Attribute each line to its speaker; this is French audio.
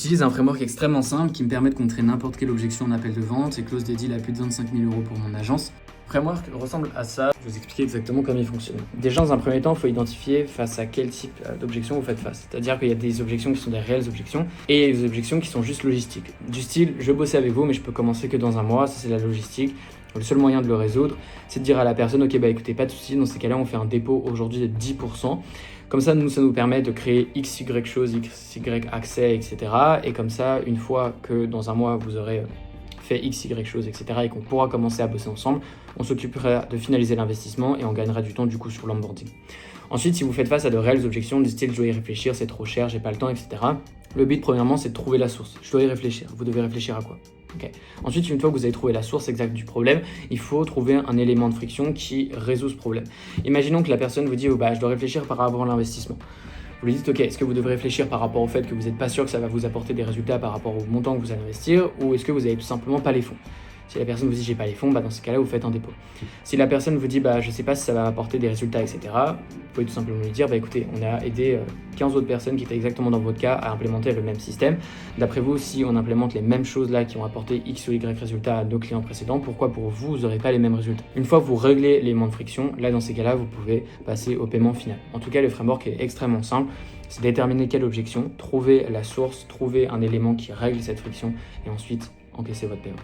Speaker 1: J'utilise un framework extrêmement simple qui me permet de contrer n'importe quelle objection en appel de vente et close des deals à plus de 25 000 € pour mon agence. Le framework ressemble à ça. Je vais vous expliquer exactement comment il fonctionne. Déjà, dans un premier temps, il faut identifier face à quel type d'objection vous faites face. C'est-à-dire qu'il y a des objections qui sont des réelles objections et il y a des objections qui sont juste logistiques. Du style, je bossais avec vous, mais je peux commencer que dans un mois, ça c'est la logistique. Le seul moyen de le résoudre, c'est de dire à la personne, ok, bah écoutez, pas de souci, dans ces cas-là, on fait un dépôt aujourd'hui de 10%. Comme ça, ça nous permet de créer XY choses, XY accès, etc. Et comme ça, une fois que dans un mois, vous aurez fait XY choses, etc. et qu'on pourra commencer à bosser ensemble, on s'occupera de finaliser l'investissement et on gagnera du temps du coup sur l'onboarding. Ensuite, si vous faites face à de réelles objections du style « je dois y réfléchir, c'est trop cher, j'ai pas le temps, etc. » Le but, premièrement, c'est de trouver la source. Je dois y réfléchir. Vous devez réfléchir à quoi? Okay. Ensuite, une fois que vous avez trouvé la source exacte du problème, il faut trouver un élément de friction qui résout ce problème. Imaginons que la personne vous dit oh, je dois réfléchir par rapport à l'investissement. Vous lui dites ok, est-ce que vous devez réfléchir par rapport au fait que vous n'êtes pas sûr que ça va vous apporter des résultats par rapport au montant que vous allez investir, ou est-ce que vous n'avez tout simplement pas les fonds? Si la personne vous dit j'ai pas les fonds, dans ce cas-là vous faites un dépôt. Si la personne vous dit je sais pas si ça va apporter des résultats, etc., vous pouvez tout simplement lui dire écoutez, on a aidé 15 autres personnes qui étaient exactement dans votre cas à implémenter le même système. D'après vous, si on implémente les mêmes choses là qui ont apporté X ou Y résultats à nos clients précédents, pourquoi pour vous n'aurez pas les mêmes résultats? Une fois que vous réglez l'élément de friction, là dans ces cas-là, vous pouvez passer au paiement final. En tout cas, le framework est extrêmement simple. C'est déterminer quelle objection, trouver la source, trouver un élément qui règle cette friction et ensuite encaisser votre paiement.